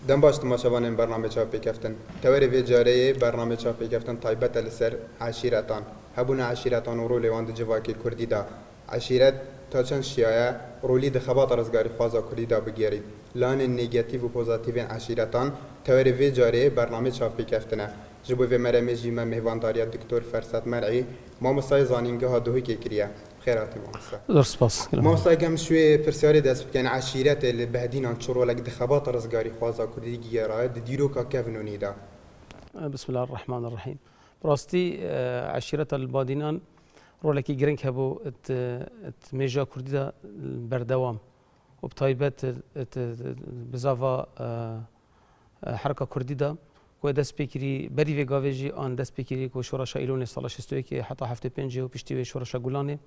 دم باش تماشاوان برنامه چاپی کفتن توری وی جاره برنامه چاپی کفتن تایبت لسر عشیرتان هبون عشیرتان و رولی واند جواکی کردی دا عشیرت تا چند شیعه رولی دخبات رزگاری خوازا کردی دا بگیرید لان نگاتیو و پوزاتیو عشیرتان توری وی جاره برنامه چاپی کفتنه جبو وی مرمی جیمه مهوانداریا دکتور فرصت مرعی ما مسای زانینگه ها دوهی که کریه خيراتي مؤسسة. درس باس. مؤسسة كم شوي برسالة دست كان عشيرات اللي بهدينا نشروا لك دخبات رزقاري خوازا كردي جيرا ديروكا كافنوني دا. بسم الله الرحمن الرحيم. براستي عشيرة البادينان رولكي جرينك هبو ميجا كردي دا بردوام وبطيبات بزافا حركة كردي دا و دست بکری بری و گاویجی آن دست بکری که شورش ایلون سال 62 که حتی هفته پنجه و پشتی و شورش گولانه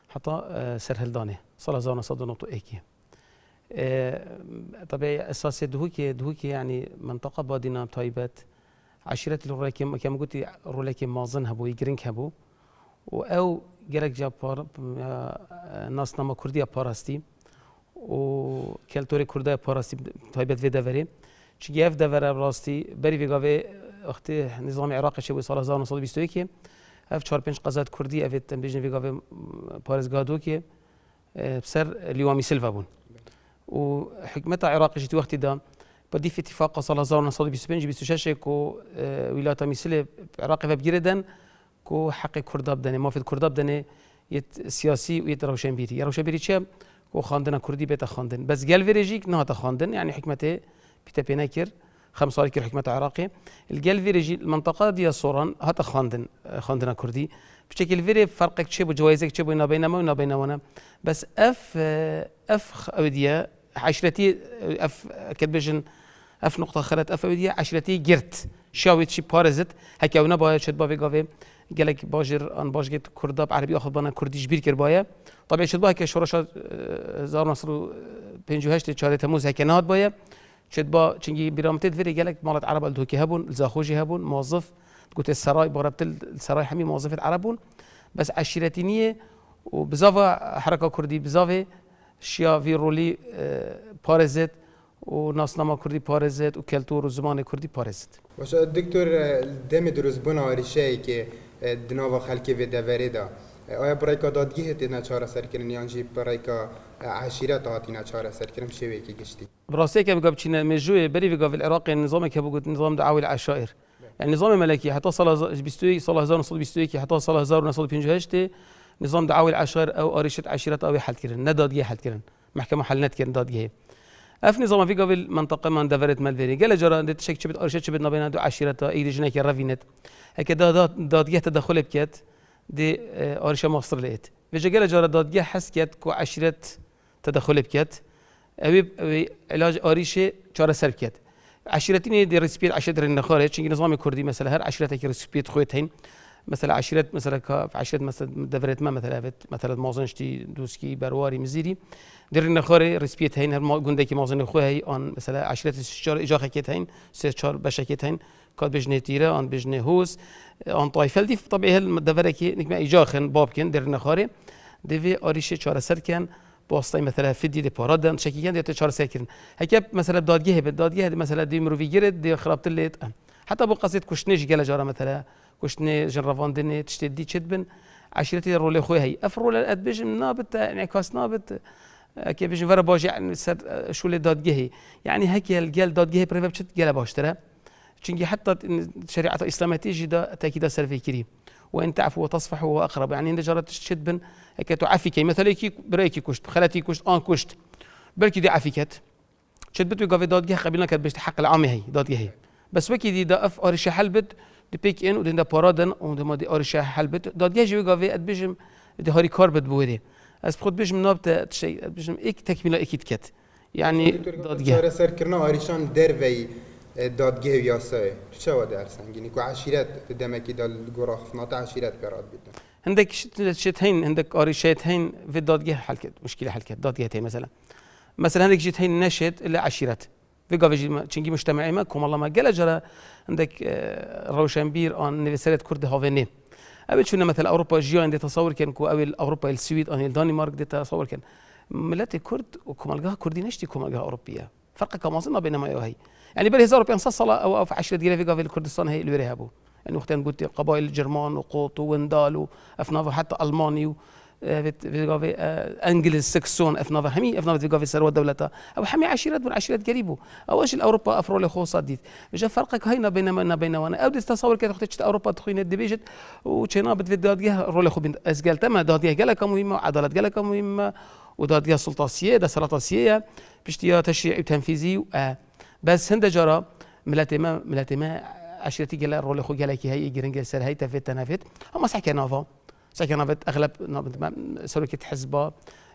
حتی سرهلدانه سال 1991 طبعا اساس دهو که يعني منطقه بادینا طایبت عشیرت الرولا که كما قلت رولا که مازن هبو يگرنگ هبو و او گرک جا ناس نما کردی پاراستی و کلتور کردای پاراستی طایبت و دوره چی اف دوره راستی بری ویگاوی وقتی نظام عراق شبوی سال 1921 اف 4-5 قضات کردی افت تنبیجن ویگاوی پارزگادو که بسر لیوامی سلفا بون و حکمت عراق جت وقتی دا بدی في اتفاق سال 1925 کو ولایت مثل عراق و بگیردن کو حق کرداب دنه ما في کرداب دنه یت سیاسی و یت روشنبیری چه کو خواندن کردی بیت خواندن بس گل ویرجیک نه تا خواندن يعني حکمت بيتا بيناكر 5 سال كر حكمة عراقي الجل فيرجي المنطقة دي الصوران هتا خاندنا كردي بشكل فيري فرقك تشبو جوائزك تشبو نابينما ونابينوانا بس اف اوديا عشرتي اف كدبجن اف نقطة خلت اف اوديا عشرتي جرت شاويت شي بارزت هكا ونا بايا شد بافي قافي قالك باجر ان باجيت كرداب عربي اخذ بنا كردي جبير كربايا طبعا شد باها كشورشا زار نصر 58 4 تموز هكا نهاد بايا شد با چنگی بیرامتد وری گلک مالت عرب الدوکی هبون زاخوجی هبون موظف قلت السراي باربت السراي حمي موظفة عربون بس عشيرتينية وبزافا حركة كردي بزافا شيا في رولي بارزت وناس نما كردي بارزت وكالتور وزمان كردي بارزت واش الدكتور دم دروز بنا ورشاي که دناوا خلقی و دوريدا آیا برایکا دادگیه تینا چهار سر کردن یا جی برایکا عشیرت هاتینا چهار سر کردن شوی کی گشتی براسته که بگم چینه مجوی بری بگم العراق النظام که بگم نظام دعاوی العشائر يعني نظام ملكي حتى صلاة 1921 حتى صلاة 1958 نظام دعاوي العشائر او اريشه عشيرات او حل كرن ندادگيه حل كرن محكمه حل نت كرن دادگيه اف نظام في قبل منطقه من دفرت مالفيري قال جرى انت شك شبت اريشه شبت نبين دو عشيرات ايد جنك رافينت هكا دادگيه تدخل بكات دي اريشه مصر لقيت فيجا قال جرى دادگيه حس كات كو عشيرات تدخل بكات او علاج اريشه چاره سر بكات عشيرتين دي ريسبيت عشيرة النخارة چونكي نظام كردي مثلا هر عشيرة كي ريسبيت خويتين مثلا عشيرة مثلا عشيرة مثلا دفرت ما مثلا مازنشتي دوسكي برواري مزيري دير النخارة ريسبيت هين هر جندكي مازن خوهي ان مثلا عشيرة الشجار اجاخه كيتين سيرشار بشكيتين كاد بجنه تيره ان بجنه هوس ان طايفل دي طبيعي الدفركي نكما اجاخن بابكن دير النخارة ديفي اريشه چاره سر كان بواسطه مثلا فدی دی پارادن شکیگن دیت چهار سکرن هکیب مثلا دادگیه مثلا دی مروی گرد دی خرابت لیت حتی با قصد کشنش گله جاره مثلا کشنه جنروان دنی تشتدی چدبن عشیرتی رول خوی هی افرول اد بجم نابت انعکاس نابت کی بجم ورا باجی سر شول دادگیه یعنی هکی الجل دادگیه پرو بچت گله باشتره چونکی حتی شریعت اسلامیتی جدا تاکید سر فکری وان تعفو وتصفح هو اقرب يعني ان جرت تشدبن هكا تعفي كي مثلا كي برايكي كشت خالتي كشت ان كشت بركي دي عفيكت شدبت وقافي دادجه قبلنا كانت باش حق العام هي دادجه هي بس وكي دي دا اف ارشه حلبت دي بيك ان ودين دا بارادن وما دي ارشه حلبت دادجه جي وقافي اد بيجم دي هاري كاربت بوري اس بخد بيجم نابت شيء بيجم اك تكمله اكيد كت يعني دادجه سر كرنا اريشان دروي دادگه یاسه چه واد ارسنگینی کو عشیرت دمکی دال گراخ نات عشیرت برات بیدن عندك شتين عندك اريشتين في دادگه حل كد مشكله حل كد دادگهتين مثلا عندك جتين نشت الا عشيرت في قافي چنگي مجتمعي ما كم الله ما قال جرى عندك روشنبير ان نيفسرت كرد هافني ابي شنو مثلا اوروبا جيو عندي تصور كان كو او اوروبا السويد ان الدنمارك دي تصور كان ملات كرد وكم الجا كردي نشتي كم الجا اوروبيه فرق كمازن بينما هي يعني بل 1500 صلاة أو في 10 دقيقة في قبل كردستان هي اللي وريها بو يعني وقتين قلت قبائل الجرمان وقوط وندال وأفناف حتى ألماني في قبل انجليز سكسون افناف همي افناف في قبل سروة دولتها او حمي عشيرات من عشيرات قريبه او ايش الاوروبا افرول خو صديت بجا فرقك هينا بينما بين وانا او تصور كده اختك اوروبا تخوين الدبيجت وشينا بتفيد رول خو بنت اسقال تما داديه قالك مهمه وعدالة قالك مهمه وداديه سلطاسيه ده سلطاسيه بشتيا تشريعي وتنفيذي بس هند جرى ملاتما عشيرتي قال رول خو قالك هي جرينجل سر هي تفيت تنافت هم صح نافا ساكن نافت اغلب سلوكية حزبه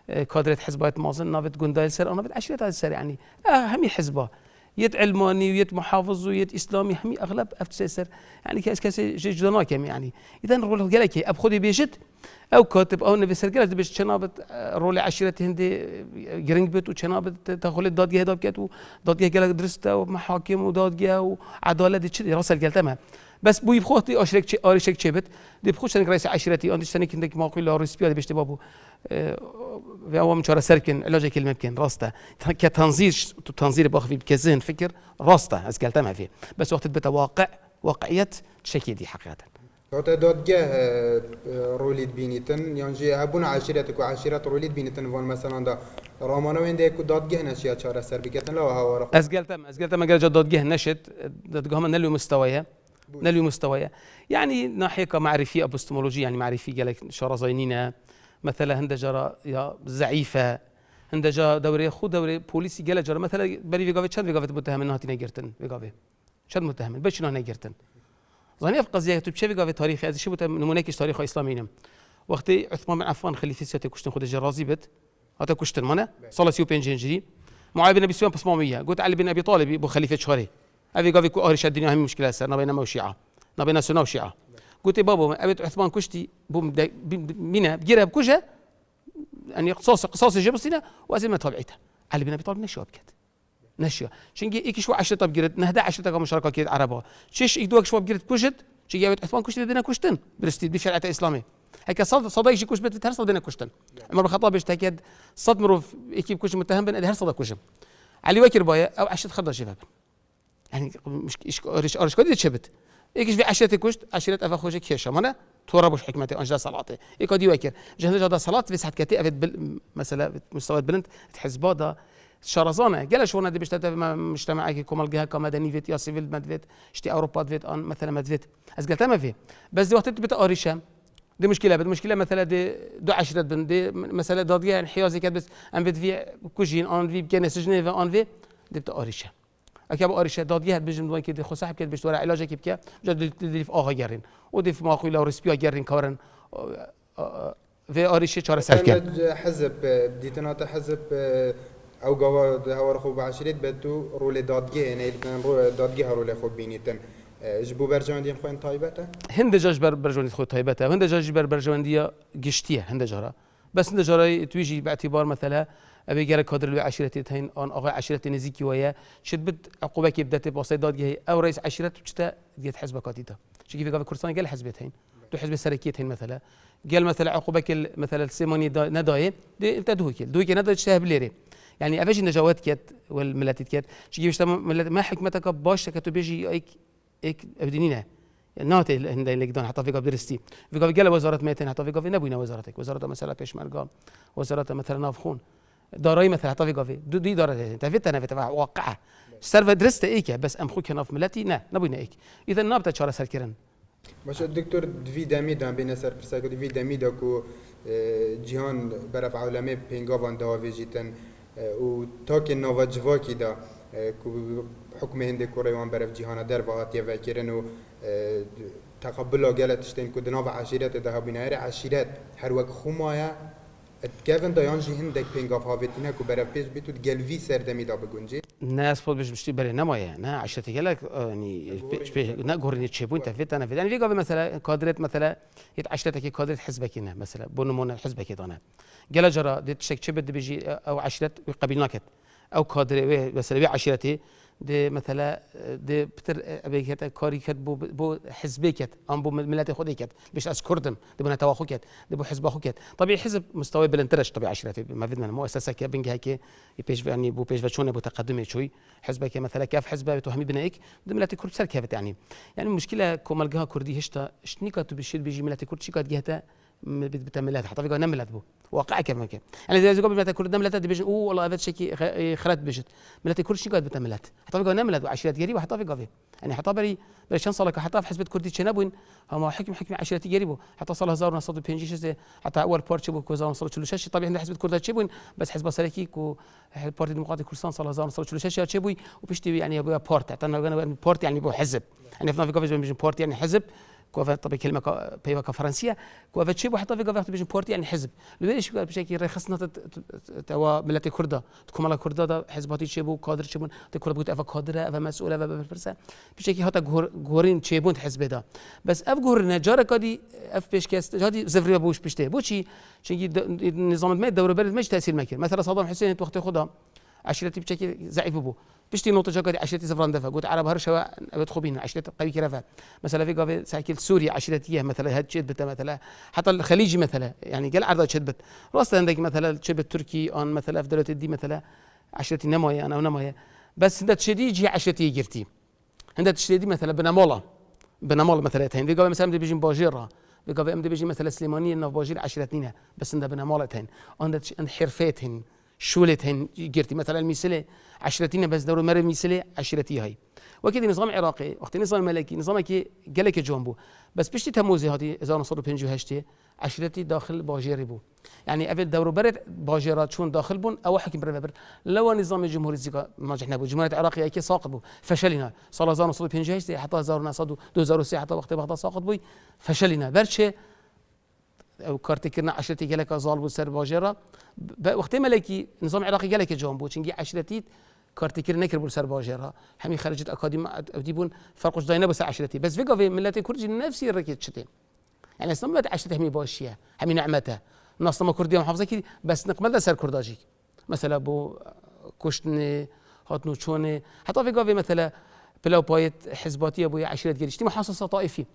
كادرة حزبه مازن نافت جندال سر نافت عشرة هذا السر يعني همي حزبه يت علماني ويت محافظ ويت اسلامي همي اغلب افتسر يعني كاس جدنا كم يعني اذا الرول قال لك اب خذي بيجت او كاتب او نفس الرجال باش شنابت رول عشرة هندي جرينج بيت وشنابت تاخذ الداديه هذا بكات وداديه قال درسته ومحاكم وداديه وعداله دي راسل قال تمام بس بو يبخوتي اشرك شبت دي بخوش انا رئيس عشيرتي اندش سنه كنت ما اقول له ريسبي باش تبابو في اول مشوار سركن علاج كلمه يمكن راسته كتنظير باخذ بكزين فكر راسته اسكال تمام فيه بس وقت بتواقع واقعيه تشكي دي حقيقه وقت دادجه روليد بينيتن يعني هبون عشيرتك وعشيرات روليد بينيتن فون مثلا دا رامانا وين ديكو دادجه نشيا چاره سر بكتن لا هوا اسقال تم قال دادجه نشت دادجه هم نلو مستويا يعني ناحيه معرفيه ابستمولوجيه يعني معرفيه قال لك شرزينينا مثلا هند جرى يا زعيفه هند جا دوري خو دوري بوليسي قال جرى مثلا بري في قافه شد في قافه متهم انها تنيجرتن في قافه شد متهم باش انها نيجرتن ظني في قضيه تبشي في قافه تاريخي هذا شيء نمونيكش تاريخ اسلامي وقت عثمان بن عفان خليفه سيته كشتن خد الجرازي بت هذا كشتن مانا صلاه سيو بنجنجري معاويه بن ابي سفيان بصماميه قلت علي بن ابي طالب ابو خليفه شهري ابي قافي كو اهرش الدنيا هم مشكله صار نبينا مو شيعه نبينا سنه وشيعه قلت بابا ابي عثمان كشتي بينا بجيرها بكوجه يعني قصاص جبسنا وازمه تبعتها علي بن ابي طالب نشوا بكت نشوا شنجي ايك شو 10 طب جرت نهدا 10 طب مشاركه كيد عربه شيش يدوك شو بجرت كوجت شي ابي عثمان كشتي بدنا كشتن برستي بشريعه الاسلامي هيك صدق شي كوش بتهر صدق بدنا كشتن عمر بن الخطاب اشتكى صدمروا ايكيب كوش متهم بن هر صدق كوشم علي وكر بايا او 10 خضر شباب يعني مش ارش كودي تشبت ايش في 10 كشت 10 افا خوجك كيشا مانا توربوش حكمتي انجا صلاتي ايكودي وكر جهنج هذا صلاه في ساعه كتي افد مثلا مستوى بلند تحسبا دا شرزانه قال شو ندي بيشتت مجتمعك كمال جهه كمدني فيت يا سيفيل مدفيت شتي اوروبا فيت ان مثلا مدفيت از قلت ما فيه بس دي وقت بتقاريشام دي مشكله مثلا دي 10 بن دي مثلا داديه انحيازي كانت بس ان فيت في كوجين ان في كنس جنيف ان في دي بتقاريشام اكيد اريشه داديه بجم دوای که خو صاحب که بيش ورا علاج که بك جد دي آها گرین و دي ما خو لا رسپیا گرین کارن في اريشه چاره سرکن حزب ديتنات حزب او قوا هوا خو بعشريت بدو رول دادگه يعني رو دادگه رول خو بينيتن جبو برجوندين خوين طيبته هند جاج برجوندي خو طيبته هند جاج برجونديه گشتيه هند جرا بس هند جرا تويجي باعتبار مثلا ابي جرى كادر العشيرتي تهين ان اغا عشيرتي نزيكي ويا شد بد عقوبه كي بدات بوسيط دادجه او رئيس عشيرته وشتا ديت حزب كاتيتا شي كيف قال كردستان قال حزبتين دو حزب سركيتين مثلا قال مثلا عقوبه مثلا السيموني نداي دي انت دوكي نداي تشتهب ليري يعني افاجي نجوات كات والملاتيت كات شي كيف ما حكمتك باش كتبيجي ايك ابدينينا ناتي اللي قدام حتى في قبل درستي في قبل قال وزاره ميتين حتى في قبل نبوينا وزارتك وزاره مثلا بيشمرقه وزاره مثلا نافخون دارای مثلا حتى في قافي دي دارة انت فيت انا في واقعه سيرفر درست ايك بس ام خوك ناف ملتي نا نبوينا ايك اذا نابتا چاره سركرن باش الدكتور دفي داميدا بين سر برساكو دفي داميدا كو جهان برف عالمي بينغوان داوي جيتن و تاك نووا جواكي دا كو حكم هند كوريوان برف جهان در وهات يفكرن و تقبل قالت تشتين كو دناف عشيرات ده بناير عشيرات هر وقت خمايا كيفن دايانجي هندك بينغاف هافتينا كو برا بيج بيتو تجلفي سردمي دا بگونجي الناس فوت باش تشتي بري نمايا نا عشتي لك يعني نا غورني تشيبو انت فيت انا فيت يعني في قبل مثلا كادرت مثلا يتعشتك كادرت حزبك هنا مثلا بونمون حزبك انا قال جرى دي تشك تشبد بيجي او عشرت قبل ناكت او كادر مثلا بي عشيرتي ده مثلا ده بتر ابيكت كاري كت بو حزبي كت ام بو ملت خودي كت باش از كردم ده بنا تواخو كت ده بو حزب اخو كت طبيعي حزب مستوى بلنترش طبيعي عشرة ما بدنا مؤسسه كي بنج هيك يبيش يعني بو بيش شلون بو تقدمي شوي حزبك مثلا كيف حزبه بتوهمي بنايك ده ملت كرد سر كيفت يعني المشكله كومالجها كردي هشتا شنيكا تبشير بيجي ملت كرد شيكات جهتا بتملات حتى في نملت بو واقع كما كان يعني زي قبل ملت كرد نملت دي بيجي والله هذا شيء خرت بجت ملت كرد شيكات بتملات حتى في نملت وعشرات قريبه حتى في قبل يعني حتى بري شان صالك حتى في حزب كردي تشنبون هم حكم عشرات قريبه حتى صار 1950 حتى اول بارتي بو 1936 طبيعي عند حزب كردي تشبون بس حزب سلكيك وبارتي ديمقراطي كردستان صار 1936 تشبوي وبيشتي يعني ابو بارت حتى انا بارت يعني بو حزب يعني في قبل بيجي بارت يعني حزب كوفا طبعا كلمه بيبقى كفرنسيه كوفا تشي وحتى في قفا بيجي بورتي يعني حزب ليش بشكل رخصنا توا ملت كرده تكون على كرده ده حزباتي تشيبو كادر تشيبون تكرد بقول افا كادره افا مسؤوله افا بالفرسه بشكل هتا غورين تشيبون حزب ده بس اف غور نجار كدي اف بيشكاست هادي زفري بوش بشته بوشي شي النظام ما الدوره بلد مش تاثير مكان مثلا صدام حسين وقت ياخذها عشرتي بشكل ضعيف بو بشتي نقطه جاكدي عشرتي زفران دفا قلت عرب هرشا بتخوبين عشرتي قوي كرفا مثلا في قافي ساكل سوريا عشرتيه مثلا هاد شد مثلا حتى الخليجي مثلا يعني قال عرض شدبت راسا عندك مثلا شبه تركي ان مثلا في دوله دي مثلا عشرتي نمايه انا ونمايه بس عندك شدي جي عشرتي جرتي عندك شدي مثلا بنماله مثلا هين في قافي مثلا بيجي باجيره في قافي ام بيجي مثلا سليمانيه انه باجير عشرتينا بس عندك بنماله هين عندك حرفات شولتهن جرتي مثلا المثله عشرتين بس دور مره المثله عشرتي هاي وكذا نظام عراقي وقت نظام ملكي نظامك قالك جنبه بس بشتي تموزي هذه 1958 عشرتي داخل باجير بو يعني قبل دور برد باجيرات شون داخل بون او حكم برد لو نظام الجمهوري الزكا ناجحنا بو جمهوريه العراقيه كي ساقط بو فشلنا صار 1958 حتى 2006 حتى وقت بغداد ساقط بو فشلنا برشة او كارتي كنا عشرتي قالك ظالم وسر باجيرا وقت ملكي نظام عراقي قالك جنبو تشنجي عشرتي كارتي كنا نكر بول باجيرا همي خرجت اكاديمي اديبون فرق جداينا بس عشرتي بس فيقا في ملاتي كردي نفسي ركيت شتين يعني اصلا عشرتي همي باشيه همي نعمتها ناس ما كرديه محافظه كي بس نقبل سر كرداجي مثلا بو كشتني هاتنو تشوني حتى فيقا في مثلا بلاو بايت حزباتيه ابو عشرات قريشتي محاصصه طائفي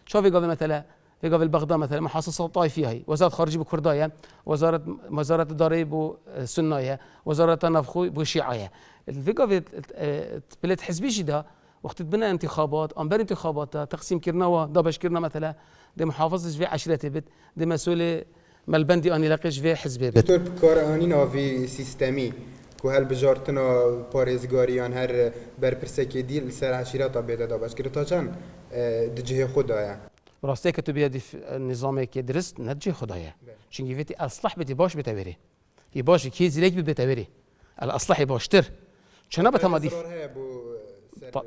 شوف فيقا في مثلا في قبل بغداد مثلا محاصصه طائفيه هي وزاره خارجيه بكردايه وزاره الضرائب بسنايه وزاره النفخ بشيعيه في قبل بلاد حزبي جدا وقت تبنى انتخابات امبر انتخابات تقسيم كرنا دابش كرنا مثلا دي محافظه في عشرات بت دي مسؤول مالبندي اني لاقيش في حزبي بت دكتور بكارانينا في سيستمي وهل بجارتنا باريزگاریان هر برپرسکی دیل سر عشیرات بیده دابش کرد تا چند دجه خدایا راسته که تو بیادی نظامی که درست نتجه خدایا چون گیفتی اصلح بیتی باش بتوری ی باش کی زیرک بتوری الاصلح باشتر چنا بتمادی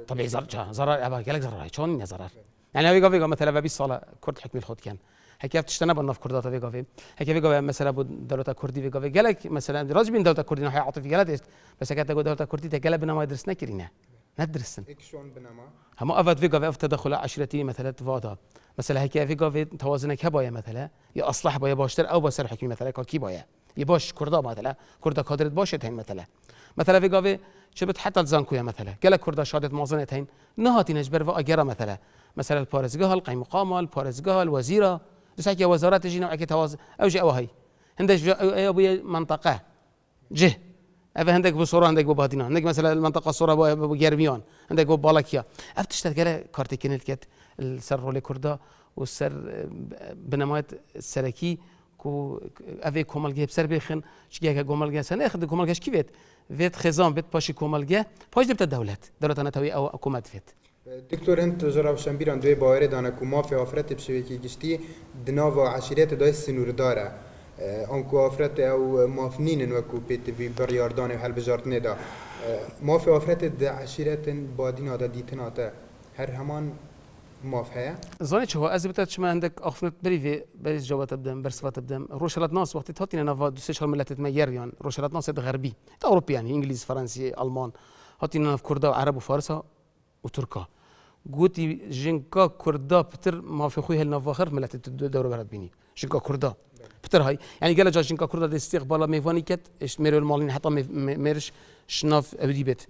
طبيعي ضرر ابا قالك ضرر شلون ضرر يعني هو قافي مثلا بابي الصلاه كرد حكم الخود كان هكيف تشتنب النف كردات في قافي هكيف قافي مثلا دوله كردي في قافي قالك مثلا راجل من دوله كردي نحي عاطفي قالت بس هكذا دوله كردي تقلب ما درسنا كرينا ندرسن شلون بنما هم افاد في قافي تدخل عشرتي مثلا تفاضل مثلا هيك في قافي توازنك هبايا مثلا يا اصلح بايا باشتر او بسر حكمي مثلا كي بايا يباش كردا مثلا كردا كادرت باشت هين مثلا في قافي شبت حتى الزانكويا مثلا قال كردا شادت موازنتين نهاتي نجبر واجرا مثلا البارزقها القيم مقامه البارزقها الوزيره دساكي وزارات تجي نوعك توازن او جاء وهي عندك ابو منطقه جه افا عندك بصوره عندك ببادينا عندك مثلا المنطقه الصوره ابو جربيان عندك ببالكيا افتشت قال كارتيكين كت السر رولي كردا والسر بنمات السركي كو افي كومالجي بسر بيخن شكيا كومالجي سناخذ كومالجي كيفيت فيت خزان بيت باشي كومالجي باش دبت دوله نتوي او حكومت فيت دكتور انت جرب شنبيران دوی باوره دانه کو مافی آفرت بشویکی گشتی دناو عشیرت دای سنور داره آنکو آفرت او مافنین وکو پیت بی بریاردان و حل بجارت ندا مافی آفرت د عشیرت بادینا دا دیتنا تا هر همان ماف هيا زاني شو ازبتت شما عندك اخفنت بريفي بريز جوات تبدم برسفات تبدم روشلات ناس وقت تهاتينا نافا دو سيشهر ملتت مير يعني روشلات ناس غربي اوروبي يعني انجليز فرنسي المان هاتينا في كردا وعرب وفارسه وتركا قوتي جنكا كردا بتر ما في خوي هالنافاخر ملتت دوره برد بيني جنكا كردا بتر هاي يعني قال جنكا كردا دي استقبال ميفاني كت اش ميرو المالين حتى ميرش شناف ابدي بيت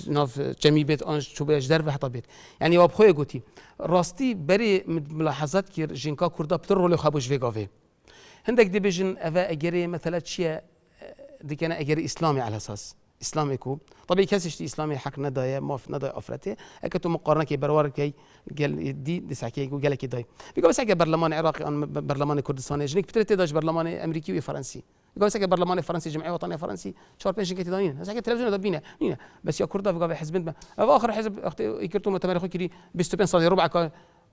ناف جمی بیت آن چوبش در و حتی بیت یعنی واب خوی گویی راستی بری ملاحظات کر جنکا کردا بتر رول خابوش وگاوه هندك دي بيجن أفا أجري مثلا شيء دي كان أجري إسلامي على أساس إسلامي كو طبيعي كاسش دي إسلامي حق ندايا ما في ندايا أفرته أكتو مقارنة كي برور كي قال دي ساكي جو قال كي داي بيقول بس أجر برلمان عراقي أن برلمان كردستاني جنيك بتري تداش برلمان أمريكي وفرنسي بيقول بس أجر برلمان فرنسي جمعية وطنية فرنسي شهر بينش كي تداين بس أجر تلفزيون دبينا نينا بس يا كردا بيقول حزب ما آخر حزب يكرتو متمر خو كري بستوبين صار ربع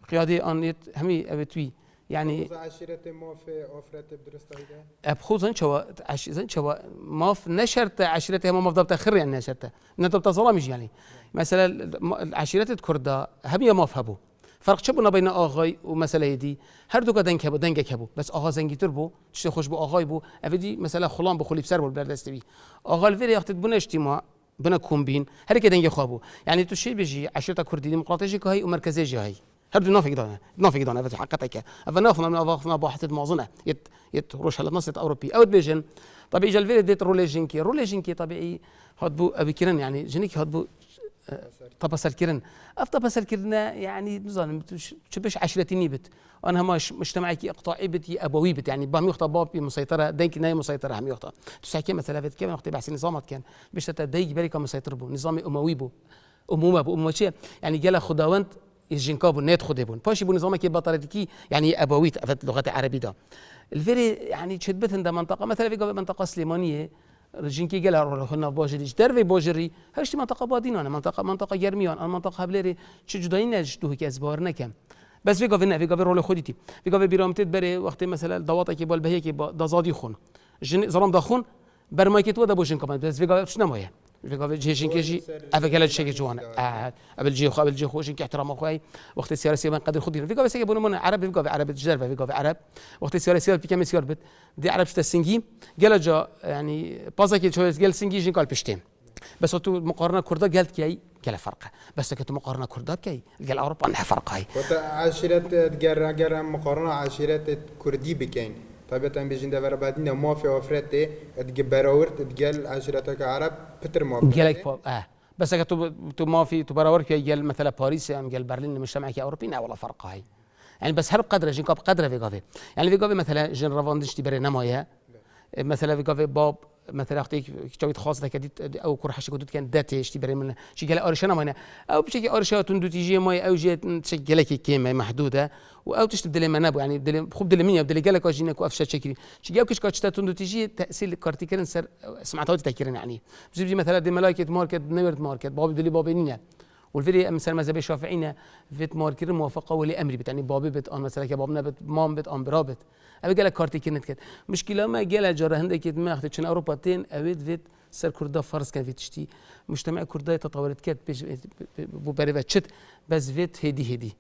قيادي أن همي أبتوي يعني عشيرة ما في أفراد بدرست هيدا أبخو زن شوا ما في نشرت عشيرتها ما مفضل تأخر يعني نشرتها نتبت ظلام يعني مثلا عشيرة كردا هم ما فهبو فرق شبنا بين آغاي ومثلا دي هر دو دنگ هبو دنگك هبو بس آغا زنگی تر بو تشت خوش بو آغاي بو افدي مثلا خلان بخولي بسر بو بردستوي آغا الفيري وقت بنا اجتماع بنا كومبين هر كي دنگ خوابو يعني تو شي بيجي عشيرة كردي ديمقراطية هي ومركزية هي هر دو نافق دانا في حقتك أفنافنا من أضافنا بواحد معظمة يت روش هلا نصت أوروبي أو بيجن طبيعي جل فيري ديت روليجينكي طبيعي هاد بو أبي كيرن يعني جنيك هاد بو طبسل كيرن طبسل كيرنا يعني نظام شبش عشرتيني بت أنا مش مجتمعي إقطاعي بت أبوي بت يعني بام يخطى بابي مسيطرة دينك ناي مسيطرة هم يخطى تسحكي مثلا في كم وقت بحس نظامات كان بيش تديك بريكا مسيطر بو نظامي أموي بو أمومة بو أمومة يعني جل خداوند يجنكابون نت خديبون باشي بو نظامك بطريقتي يعني أبويت أفت اللغة العربية ده الفيري يعني شدبت عند منطقة مثلا في منطقة سليمانية رجينكي قالها روحنا باجريش درفي باجري هرشتي منطقة بادينا أنا منطقة جرميان أنا منطقة هبليري شو جداين نجدوه كأزبارنا كم بس في قافي رول خديتي في قافي بيرامتت بري وقت مثلا ضواتك بالبهية كي ضزادي خون ظلام دخون برمايكت وده بوشن كمان بس في قافي شنو مايه في قافي جيشين كيجي أفكلا شيء جوانا قبل جي خوشين كاحترام أخوي وقت السياسة من قدر خدينا في قافي سيجيبون من عرب في قافي عرب تجربة في قافي عرب وقت السياسة بيكمل سيار بت دي عرب شتى قال جا يعني بازك شوية قال سنجي جين قال بيشتين بس تو مقارنة كردا قالت كي قال فرقه بس كنت مقارنة كردا كي قال أوروبا عندها فرق هاي عشيرة تجار مقارنة عشيرة كردي بكين طبعا بيجين دفر بعدين ما في أفراد تجبراورت تقال عشيرتك عرب بتر ما قالك بس تو ما في تبراورك قال مثلا باريس قال برلين مجتمعك أوروبي لا ولا فرق هاي يعني بس هر بقدر جين بقدر في قافي يعني في قافي مثلا جن رافاندش تبري نمايا مثلا في قافي باب مثلا اختي كتابت خاصه كديت او كره حشي كدت كان داتي اشتي بري من شي قال ارشنا مانا او بشكل ارشات تندو تيجي ماي او جات تشكل لك كيما محدوده او تشتبدل منابو يعني بدل خب بدل مين بدل قال لك اجينك وافشا شكل شي قال كش كاتشتا تندو تيجي تاثير كارتيكرن سر سمعتها تذكرن يعني بس مثلا دي ملاكه ماركت نيورت ماركت باب دلي بابينيا والفيديو مثلا مذهب الشافعينا فيت ماركر موافقه ولي امري يعني بابي بت ان مثلا كبابنا بت مام بت ان برابط ابي قال لك كارتي كانت كده مشكله ما قال جرى هندك ما اخذتش اوروبا تين اويد فيت سر كردا فرس كان في تشتي مجتمع كردا تطورت كات ببربتشت بس فيت هدي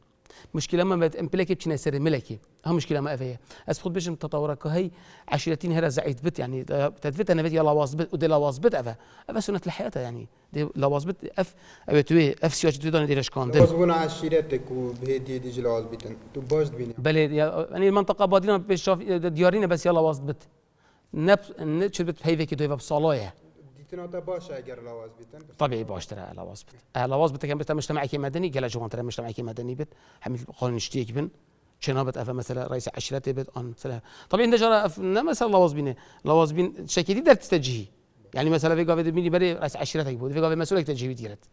مشكله ما بت امبلاكي بتشنا سر ملكي ها مشكله ما افيه اس خد بيش تطورك هي عشيرتين هرا زعيت بت يعني تدفت انا فيديو لواظبت ودي لواظبت افا سنه الحياه يعني دي لواظبت اف ابتوي اف سي اتش دون ديرش كان لواظبون عشيرتك وبهدي دي جلواظبتن تو باش بيني بلد يعني المنطقه بادينا بشاف ديارينا بس يلا واظبت نفس نتشبت هيفك دوي بصلايه ديتنا باش اگر لواظبتن طبيعي باش ترى لواظبت كان بت مجتمعك مدني قال جوان ترى مجتمعك مدني بت حمل قانون اشتيك بن شنابت افا مثلا رئيس عشيرتي بت ان مثلا طبيعي عند جرى مثلا لواظبين شكل دي تتجهي يعني مثلا في قافي ميني بري رئيس عشيرتك بود في قافي مسؤولك تجهي ديرت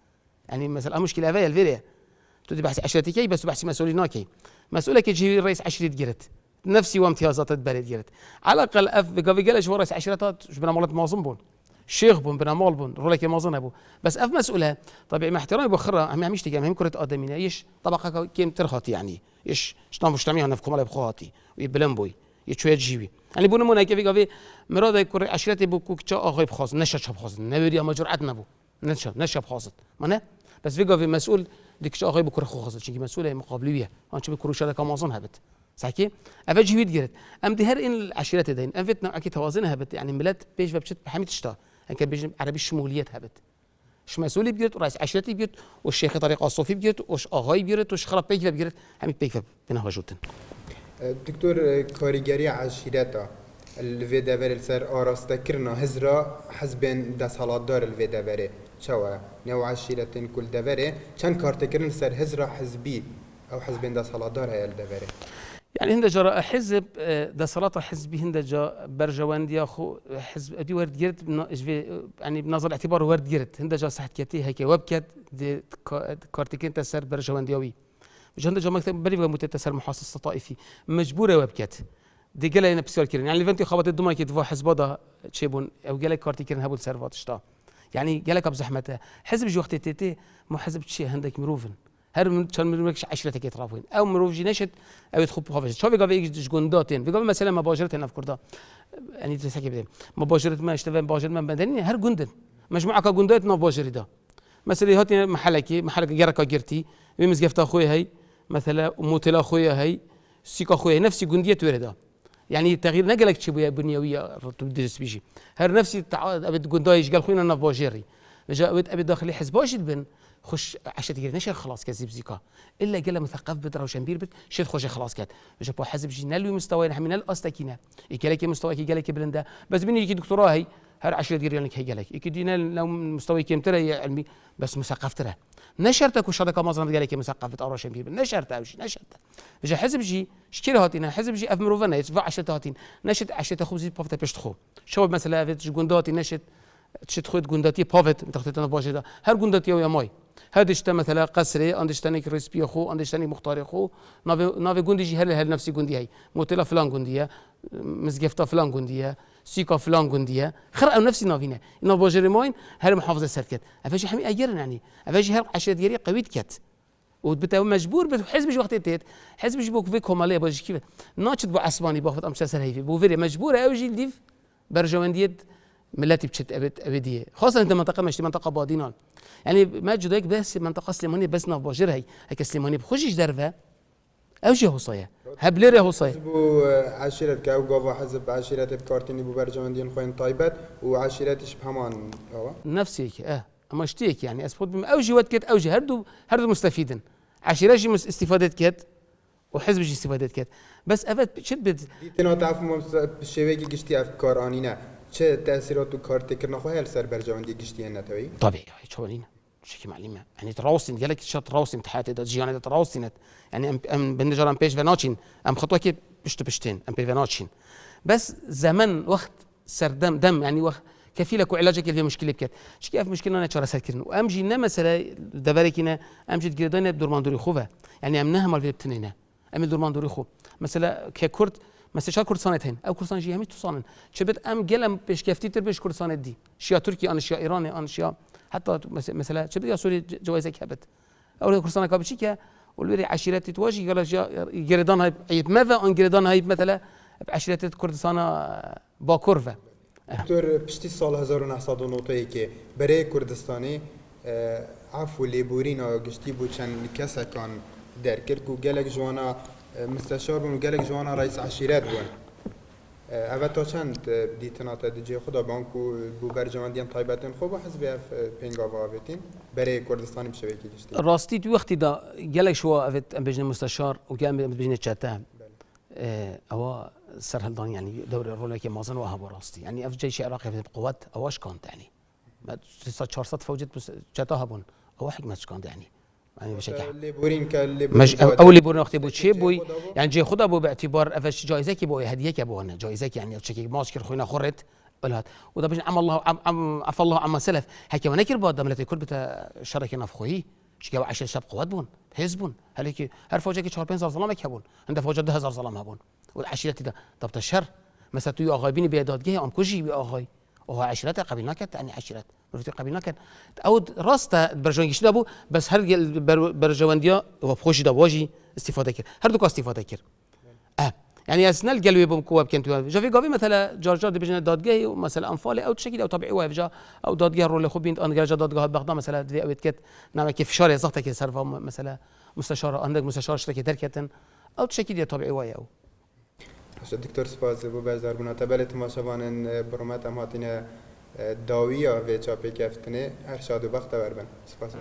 يعني مثلا مشكله فيها الفيريا تودي بحث عشيرتي كي بس بحث مسؤوليناكي مسؤولك تجهي رئيس عشيرة جرت نفسي وامتيازات البلد جرت على الاقل اف قافي قال شو رئيس عشيرتات شو بنا مولات معظم بون شيخ بون بنا مول بون رولك معظم ابو بس اف مسؤوله طبيعي مع احترامي بخرة هم يشتكي هم كره ادميه ايش طبقه كيم ترخط يعني ايش شلون مجتمعي نفكم على بخواتي ويبلمبوي يشوي جيبي يعني بون مون كيف قافي مراد كره عشيرتي بو كوكا اغيب خاص نشا خاص نبري ما جرأت نبو نشا خاص معناه بس في قافي مسؤول ديك شو اغيب كره خاص شي مسؤوله مقابليه انت بكروش هذا كمازن هبت ساكي افجي ويد جرت ام دهر ان العشيرات دين ام فيت نوع كي توازنها هبت يعني ملات بيش بشت بحميت شتا كان بيجي عربي الشموليات هبت ش مسؤولي بيت ورئيس عشيرتي بيت والشيخ طريقه الصوفي بيت وش اغاي بيت وش خراب بيك بيت حميت بيك بينها جوتن دكتور كاريجري عشيرتا الفيدافير السر آراسته كرنا هزرا حزبين دست حالات دار الفيدافير شوا نو عشيرتين كل دبره چند كارتكرن سر هزرا حزبي او حزبين دا صلادار هي الدبره يعني هند جرى حزب ده صلاة حزبي هند جا برجوانديا خو حزب ادي ورد جرت يعني بنظر اعتبار ورد جرت هند جا صحت كتي هيك وبكت دي كارتكين تسر برجواندياوي مش هند جا مكتب بري متتسر محاصص طائفي مجبوره وبكت دي قال انا بسال كيرن يعني ليفنتي خبطت الدمى كي دفع حزب هذا تشيبون او قال لك كارتكين هبول سيرفات شتا يعني قال لك بزحمته حزب جو وقت تي مو حزب شي هندك مروفن هر من كان مروفش 10 تكيت رافين او مروفجي نشت او يدخل بخافش شو بيقى يجي جنداتين بيقى مثلا مباشره هنا في كردا يعني تسكي بدي مباشره ما اشتغل مباشره من بدني هر جندن مجموعه كجندات مباشره ده مثلا هاتي محلك جركا جرتي بمزقفت اخويا هي مثلا موتل اخويا هي سيك اخويا نفسي جنديه توردا يعني التغيير نقلك شبيه بنيويه تدرس بيجي هر نفسي ابد جندايش قال خوينا نافاجيري جاء ابد داخلي حزب واجد بن خش عشان تقدر نشر خلاص كذب زيكا الا قال مثقف بدر وشنبير بت شد خوش خلاص كات جابوا حزب جينال ومستوى نحن من الاستكينه يقالك مستوى يقالك بلندا بس بني يجي دكتوراه هي هر 10 ديال لك هي قالك يكدينا لو مستوى كم ترى علمي بس مثقف ترى نشرتك وشركه مازن قالك مثقف بتقرا شنبير نشرت او نشرت جا حزب جي شكيله هاتينا حزب جي اف مروفنا يدفع 10 هاتين نشت 10 خبز بافتا بيشتخو شو مثلا فيت جنداتي نشت تشت خود جنداتي بافت تخطيت انا باجي هر جنداتي يا ماي هادشتا مثلا قصري اندشتاني كريسبي خو اندشتاني مختار خو نافي جندي جي هل نفسي جندي هي موتيلا فلان جنديه مزقفتا فلان جنديه سيكا فلان جنديه خر او نفسي نافينا باجي ماين هر محافظه سركت افاجي حمي اجرن يعني افاجي هر 10 ديالي قويت كت وبتا مجبور بحزب جي وقت تيت حزب جي بوك فيكم عليه باجي كيف ناتشد بو عصباني باخذ امشي سر هيفي بو فيري مجبور اوجي ليف برجوانديت ملاتي بتشت ابديه خاصه انت منطقه مش منطقه بادينان يعني ما جداك بس منطقه سليمانيه بس ناف باجر هي سليمانيه بخشش درفه او جي هوصايه هبلير هوصايه بو عشيره كاو غوفا حزب عشيره بكارتيني بو برجواندين خوين طيبات وعشيرتش بهمان نفسك اما اشتيك يعني اسبوت او جي ود كت او جي هردو مستفيدين عشيره جي استفادت كت وحزب جي استفادت كت بس افت شد دي تنو تعرف بالشويقي قشتي افكار انينا چه تأثیرات و کارتکرنا خو هل سر برجواندی گشتی نتوی؟ طبيعي شوالينا شكي معلمة يعني تراوسين قالك شط راوسين تحاتي دا جيانة تراوسينت يعني ام بنجر ام بيش فناتشين ام خطوة كي بشتين ام بي فناتشين بس زمن وقت سر دم يعني وقت كفيلك وعلاجك اللي فيه مشكلة بكت شكي في مشكلة انا تشارة سكرن وام جينا مثلا دباركينا ام جيت جردانا بدورمان دوري خوفا يعني امناها مال في بتنينا ام دورمان دوري خو مثلا ككرد مثلا شال كردستان هن او كردستان جي همي توصلن شبت ام قلم بيش كفتي تر بيش كردستان دي شيا تركي انا شيا ايراني انا شيا حتى مثلا شبت يا سوري جوائز كبت او كردستان كابشيكا والوري عشيرتي تواجي قال جردان هاي عيب ماذا ان جردان هاي مثلا بعشيرة كردستان باكورفا دكتور بشتي سال 1990 که برای کردستانی عفو لیبورینا گشتی بود چند کسا کان در کرد که گلک جوانا مستشار بون و گلک جوانا رئیس عشیرت بون اوه تا چند دیتنا تا دیجی خدا بانکو بو برجواندیان طایبتن خوب و حزبی اف پینگا و آویتین برای کردستانی بشوی که گشتی راستي تو وقتي دا جالك شو افت ام بجن مستشار وكان بجن تشاتا او سر هالدان يعني دوري الرولة كي مازن وها براستي يعني اف جيش عراقي في قوات اواش كانت يعني ما 400 فوجت تشاتا بون او حكمت كانت يعني بشكل لیبورین که مش او اللي بورن وقتي بو شي بوي يعني جي خدا بو باعتبار افش جائزه كي بو هديه كي بو جائزه يعني شكي ماسكر خوينا خرت ولات وده بجن عم الله عفى الله عما سلف هكي ونكر بعد دملتي كل بتا شركه نفخوي شكي 10 شب قوات بون حزبون هلكي هر فوجه كي 4 ظلام هبون عند فوجه 1000 ظلام هبون والعشيرتي ده طب الشر مثلا تو اغايبين بيدادجه ام كوجي بي اغاي وهو عشيرات قبيلنا كانت يعني عشيرات مرتي قبيلنا كان او راستا برجوان يشد ابو بس هر برجوانديا هو بخوش ده واجي استفاده كر هر دو استفاده كر يعني اسنا القلوي بمكوب كنت جافي قافي مثلا جارجار دي بجنا دادجه مثلا انفالي او تشكيل او طبيعي وافجا او دادجه رول خو بنت ان جارجا دادجه بغداد مثلا دي اوت كت نعم كيف شارع زغته كي سرفا مثلا مستشار عندك مستشار شتكي دركتن او تشكيل طبيعي واي او دکتر سپاس بو بازار بنا تبل تماشاوان برمت هم هاتین داویه و چاپی کفتنه هر شاد و بخت وربن سپاس